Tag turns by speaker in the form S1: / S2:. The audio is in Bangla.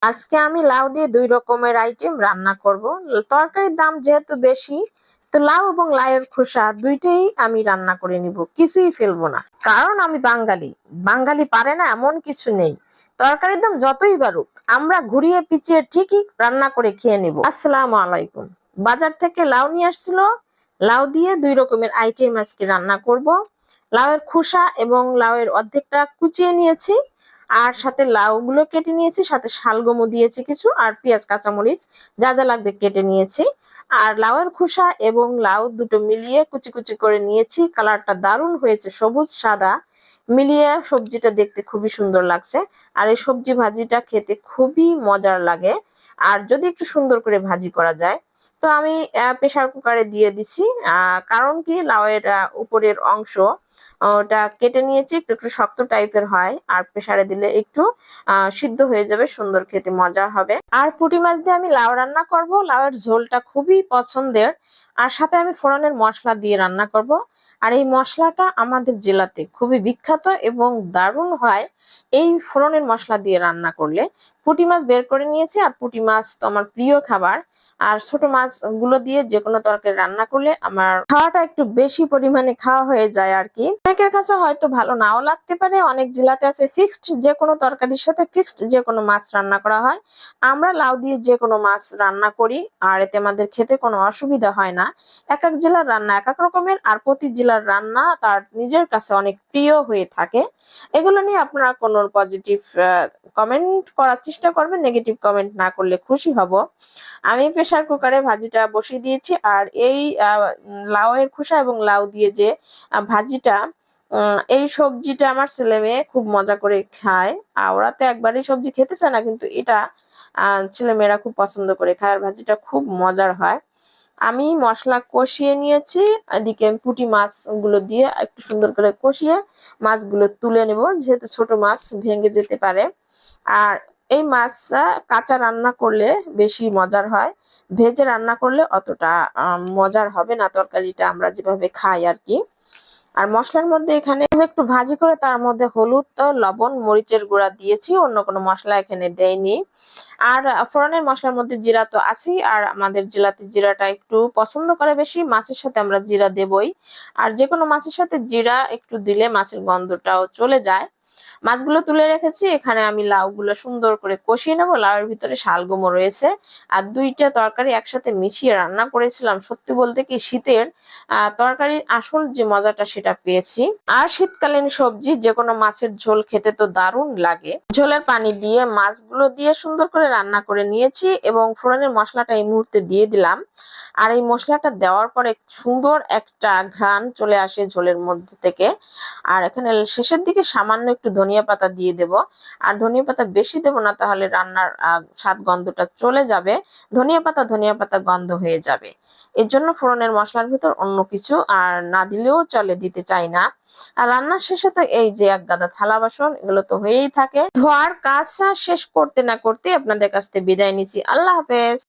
S1: আজকে আমি লাউ দিয়ে দুই রকমের আইটেম রান্না করব। তরকারির দাম যেহেতু বেশি, তো লাউ এবং লাউয়ের খোসা দুইটাই আমি রান্না করে নিব, কিছুই ফেলবো না। কারণ আমি বাঙালি, বাঙালি পারে না এমন কিছু নেই। তরকারির দাম যতই বাড়ুক, আমরা ঘুরিয়ে পিছিয়ে ঠিকই রান্না করে খেয়ে নিব। আসসালামু আলাইকুম। বাজার থেকে লাউ নিয়ে আসছিল, লাউ দিয়ে দুই রকমের আইটেম আজকে রান্না করব। লাউয়ের খোসা এবং লাউয়ের অর্ধেকটা কুচিয়ে নিয়েছি, আর সাথে লাউ গুলো কেটে নিয়েছি, সাথে শালগমও দিয়েছি কিছু, আর পেঁয়াজ কাঁচামরিচ যা যা লাগবে কেটে নিয়েছি। আর লাউয়ের খোসা এবং লাউ দুটো মিলিয়ে কুচি কুচি করে নিয়েছি। কালারটা দারুণ হয়েছে, সবুজ সাদা মিলিয়ে সবজিটা দেখতে খুবই সুন্দর লাগছে। আর এই সবজি ভাজিটা খেতে খুবই মজার লাগে, আর যদি একটু সুন্দর করে ভাজি করা যায়। তো আমি প্রেসার কুকারে দিয়ে দিছি। কারণ কি, লাউয়ের উপরের অংশ ওটা কেটে নিয়েছি, একটু একটু শক্ত টাইপের হয়, আর প্রেসারে দিলে একটু সিদ্ধ হয়ে যাবে, সুন্দর খেতে মজা হবে। আর পুঁটি মাছ দিয়ে আমি লাউ রান্না করব। লাউয়ের ঝোলটা খুবই পছন্দের, আর সাথে আমি ফোড়নের মশলা দিয়ে রান্না করব। আর এই মশলাটা আমাদের জেলাতে খুবই বিখ্যাত এবং দারুণ হয় এই ফোড়নের মশলা দিয়ে রান্না করলে। পুঁটি মাছ বের করে নিয়েছি, আর পুঁটি মাছ তো আমার প্রিয় খাবার। আর ছোট মাছ গুলো দিয়ে যে কোনো তরকারি রান্না করলে আমার খাওয়াটা একটু বেশি পরিমাণে খাওয়া হয়ে যায় আর কি। অনেকের কাছে হয়তো ভালো নাও লাগতে পারে, অনেক জেলাতে আছে ফিক্সড যে কোনো তরকারির সাথে ফিক্সড যে কোনো মাছ রান্না করা হয়। আমরা লাউ দিয়ে যে কোনো মাছ রান্না করি, আর এতে আমাদের খেতে কোনো অসুবিধা হয় না। এক এক জেলার রান্না এক এক রকমের, আর প্রতি জেলার রান্না তার নিজের কাছে অনেক প্রিয় হয়ে থাকে। এগুলো নিয়ে আপনারা কোনো পজিটিভ কমেন্ট করার চেষ্টা করবেন, নেগেটিভ কমেন্ট না করলে খুশি হব। আমি প্রেসার কুকারে ভাজিটা বসিয়ে দিয়েছি। আর এই লাউয়ের খোসা এবং লাউ দিয়ে যে ভাজিটা, এই সবজিটা আমার ছেলে মেয়ে খুব মজা করে খায়। আর ওরা তো একবারই সবজি খেতে চায় না, কিন্তু এটা ছেলে মেয়েরা খুব পছন্দ করে খায়, আর ভাজিটা খুব মজার হয়। আমি মশলা কষিয়ে নিয়েছি, এদিকে আমি পুঁটি মাছ গুলো দিয়ে একটু সুন্দর করে কষিয়ে মাছগুলো তুলে নেব, যেহেতু ছোট মাছ ভেঙে যেতে পারে। আর এই মাছটা কাঁচা রান্না করলে বেশি মজার হয়, ভেজে রান্না করলে অতটা মজার হবে না তরকারিটা, আমরা যেভাবে খাই আর কি। আর মশলার মধ্যে এখানে একটু ভাজি করে তার মধ্যে হলুদ, লবণ, মরিচের গুঁড়া দিয়েছি, অন্য কোনো মশলা এখানে দেয়নি। আর ফোড়নের মশলার মধ্যে জিরা তো আছেই, আর আমাদের জেলাতে জিরাটা একটু পছন্দ করে বেশি, মাছের সাথে আমরা জিরা দেবই। আর যে কোনো মাছের সাথে জিরা একটু দিলে মাছের গন্ধটাও চলে যায়। মাছগুলো তুলে রেখেছি, এখানে আমি লাউগুলো সুন্দর করে কষিয়ে নেবো। লাউয়ের ভিতরে শালগমও রয়েছে, আর দুইটা তরকারি একসাথে মিশিয়ে রান্না করেছিলাম। সত্যি বলতে কি, শীতের তরকারির আসল যে মজাটা সেটা পেয়েছি। আর শীতকালীন সবজি যে কোনো মাছের ঝোল খেতে তো দারুণ লাগে। ঝোলের পানি দিয়ে মাছগুলো দিয়ে সুন্দর করে রান্না করে নিয়েছি, এবং ফোড়নের মশলাটা এই মুহূর্তে দিয়ে দিলাম। আর এই মশলাটা দেওয়ার পরে সুন্দর একটা ঘ্রাণ চলে আসে ঝোলের মধ্যে থেকে। আর এখানে শেষের দিকে সামান্য একটু ধনিয়া পাতা দিয়ে দেব। আর ধনিয়া পাতা বেশি দেব না, তাহলে রান্নার স্বাদ গন্ধটা চলে যাবে। ধনিয়া পাতা গন্ধ হয়ে যাবে। এর জন্য ফোড়নের মশলার ভিতর অন্য কিছু আর না দিলেও চলে, দিতে চাই না। আর রান্নার শেষে তো এই যে এক গাদা থালা বাসন, এগুলো তো হয়েই থাকে। ধোয়ার কাজ শেষ করতে না করতে আপনাদের কাছ থেকে বিদায় নিচ্ছি। আল্লাহ হাফেজ।